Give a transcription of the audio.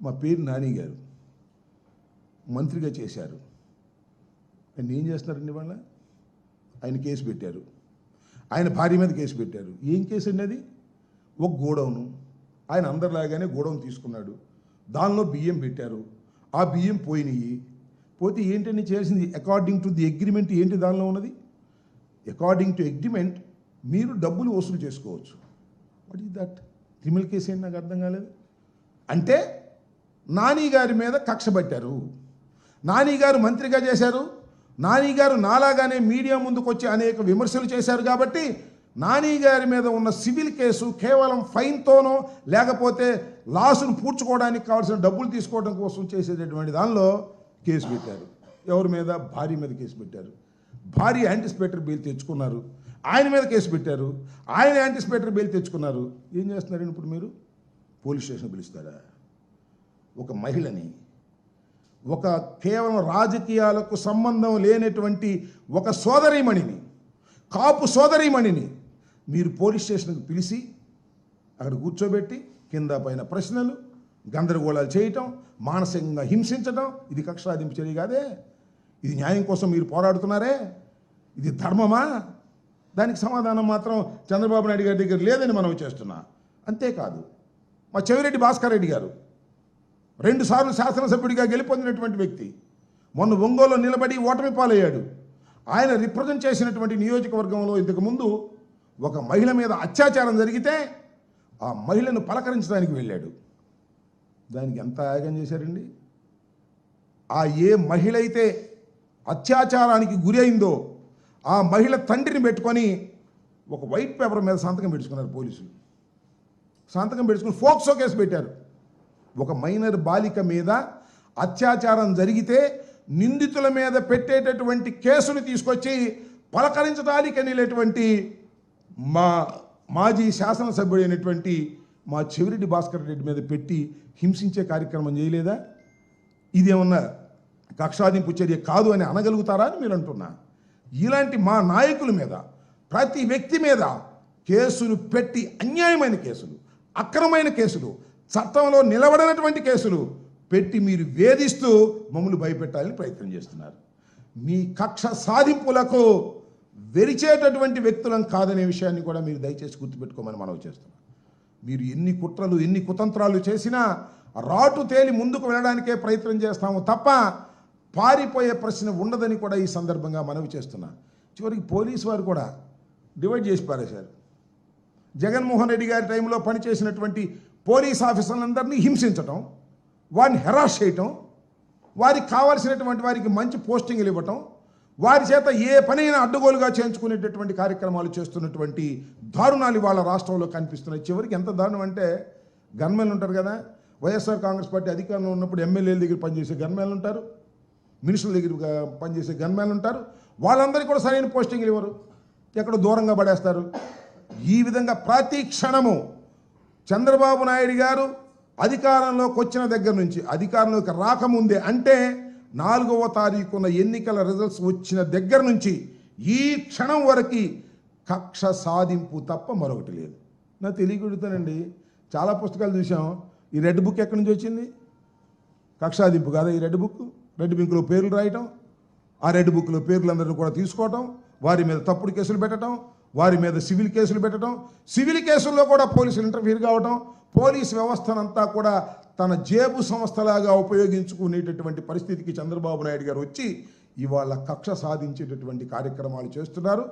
మా పేరు నాని గారు మంత్రిగా చేశారు. ఆయన ఏం చేస్తున్నారండి వాళ్ళ? ఆయన కేసు పెట్టారు, ఆయన భార్య మీద కేసు పెట్టారు. ఏం కేసు అండి అది? ఒక గోడౌను, ఆయన అందరిలాగానే గోడౌన్ తీసుకున్నాడు, దానిలో బియ్యం పెట్టారు, ఆ బియ్యం పోయినాయి. పోతే ఏంటండి చేసింది? అకార్డింగ్ టు ది అగ్రిమెంట్ ఏంటి దానిలో ఉన్నది? అకార్డింగ్ టు అగ్రిమెంట్ మీరు డబ్బులు వసూలు చేసుకోవచ్చు. What is that? Criminal case ఏంటి? నాకు అర్థం కాలేదు. అంటే నాని గారి మీద కక్ష పట్టారు. నాని గారు మంత్రిగా చేశారు, నాని గారు నాలాగానే మీడియా ముందుకు వచ్చి అనేక విమర్శలు చేశారు కాబట్టి నాని గారి మీద ఉన్న సివిల్ కేసు కేవలం ఫైన్తోనో లేకపోతే లాసును పూడ్చుకోవడానికి కావాల్సిన డబ్బులు తీసుకోవడం కోసం చేసేటటువంటి దానిలో కేసు పెట్టారు. ఎవరి మీద? భార్య మీద కేసు పెట్టారు. భార్య యాంటిసిపేటరీ బెయిల్ తెచ్చుకున్నారు, ఆయన మీద కేసు పెట్టారు, ఆయన యాంటిసిపేటరీ బెయిల్ తెచ్చుకున్నారు. ఏం చేస్తున్నారండి ఇప్పుడు మీరు? పోలీస్ స్టేషన్ పిలుస్తారా? ఒక మహిళని, ఒక కేవలం రాజకీయాలకు సంబంధం లేనటువంటి ఒక సోదరీమణిని, కాపు సోదరీమణిని మీరు పోలీస్ స్టేషన్కి పిలిచి అక్కడ కూర్చోబెట్టి కింద పైన ప్రశ్నలు, గందరగోళాలు చేయటం, మానసికంగా హింసించడం, ఇది కక్ష సాధింపు చర్య కాదే? ఇది న్యాయం కోసం మీరు పోరాడుతున్నారే, ఇది ధర్మమా? దానికి సమాధానం మాత్రం చంద్రబాబు నాయుడు గారి దగ్గర లేదని మనం చేస్తున్నా. అంతేకాదు, మా చెవిరెడ్డి భాస్కర్ రెడ్డి గారు 2 సార్లు శాసనసభ్యుడిగా గెలుపొందినటువంటి వ్యక్తి, మొన్న ఒంగోలులో నిలబడి ఓటమి పాలయ్యాడు. ఆయన రిప్రజెంట్ చేసినటువంటి నియోజకవర్గంలో ఇంతకుముందు ఒక మహిళ మీద అత్యాచారం జరిగితే ఆ మహిళను పలకరించడానికి వెళ్ళాడు. దానికి ఎంత యాగం చేశారండి? ఆ ఏ మహిళ అయితే అత్యాచారానికి గురి అయిందో ఆ మహిళ తండ్రిని పెట్టుకొని ఒక వైట్ పేపర్ మీద సంతకం పెట్టుకున్నారు పోలీసులు. సంతకం పెట్టుకుని ఫోక్సో కేసు పెట్టారు. ఒక మైనర్ బాలిక మీద అత్యాచారం జరిగితే నిందితుల మీద పెట్టేటటువంటి కేసులు తీసుకొచ్చి పలకరించడానికి వెళ్ళేటువంటి మా మాజీ శాసనసభ్యుడైనటువంటి మా చెవిరెడ్డి భాస్కర్ రెడ్డి మీద పెట్టి హింసించే కార్యక్రమం చేయలేదా? ఇదేమన్నా కక్షాదింపు చర్య కాదు అని అనగలుగుతారా అని మీరు అంటున్నా. ఇలాంటి మా నాయకుల మీద, ప్రతి వ్యక్తి మీద కేసులు పెట్టి అన్యాయమైన కేసులు, అక్రమమైన కేసులు, చట్టంలో నిలబడినటువంటి కేసులు పెట్టి మీరు వేధిస్తూ మమ్మల్ని భయపెట్టాలని ప్రయత్నం చేస్తున్నారు. మీ కక్ష సాధింపులకు వెరిచేటటువంటి వ్యక్తులం కాదనే విషయాన్ని కూడా మీరు దయచేసి గుర్తుపెట్టుకోమని మనవి చేస్తున్నాం. మీరు ఎన్ని కుట్రలు, ఎన్ని కుతంత్రాలు చేసినా రాటు తేలి ముందుకు వెళ్ళడానికే ప్రయత్నం చేస్తాము తప్ప పారిపోయే ప్రశ్న ఉండదని కూడా ఈ సందర్భంగా మనవి చేస్తున్నా. చివరికి పోలీసు వారు కూడా డివైడ్ చేసి పారేశారు. జగన్మోహన్ రెడ్డి గారి టైంలో పనిచేసినటువంటి పోలీస్ ఆఫీసర్లందరినీ హింసించటం, వారిని హెరాస్ చేయటం, వారికి కావాల్సినటువంటి వారికి మంచి పోస్టింగ్లు ఇవ్వటం, వారి చేత ఏ పనైనా అడ్డగోలుగా చేయించుకునేటటువంటి కార్యక్రమాలు చేస్తున్నటువంటి దారుణాలు ఇవాళ రాష్ట్రంలో కనిపిస్తున్నాయి. చివరికి ఎంత దారుణం అంటే, గన్మెన్లు ఉంటారు కదా, వైఎస్ఆర్ కాంగ్రెస్ పార్టీ అధికారంలో ఉన్నప్పుడు ఎమ్మెల్యేల దగ్గర పనిచేసే గన్మెన్లు ఉంటారు, మినిస్టర్ల దగ్గర పనిచేసే గన్మెన్లు ఉంటారు. వాళ్ళందరికీ కూడా సరైన పోస్టింగ్లు ఇవ్వరు, ఎక్కడో దూరంగా పడేస్తారు. ఈ విధంగా ప్రతి క్షణము చంద్రబాబు నాయుడు గారు అధికారంలోకి వచ్చిన దగ్గర నుంచి, అధికారంలోకి రాకముందే అంటే 4వ తారీఖున ఎన్నికల రిజల్ట్స్ వచ్చిన దగ్గర నుంచి ఈ క్షణం వరకు కక్ష సాధింపు తప్ప మరొకటి లేదు. నాకు తెలియకూడతానండి, చాలా పుస్తకాలు చూసాం. ఈ రెడ్ బుక్ ఎక్కడి నుంచి వచ్చింది? కక్ష సాధింపు కాదా ఈ రెడ్ బుక్? రెడ్ బుక్లో పేర్లు రాయటం, ఆ రెడ్ బుక్లో పేర్లందరినీ కూడా తీసుకోవటం, వారి మీద తప్పుడు కేసులు పెట్టడం, వారి మీద సివిల్ కేసులు పెట్టడం, సివిల్ కేసుల్లో కూడా పోలీసులు ఇంటర్ఫీర్ కావటం, పోలీస్ వ్యవస్థనంతా కూడా తన జేబు సంస్థలాగా ఉపయోగించుకునేటటువంటి పరిస్థితికి చంద్రబాబు నాయుడు గారు వచ్చి ఇవాళ కక్ష సాధించేటటువంటి కార్యక్రమాలు చేస్తున్నారు.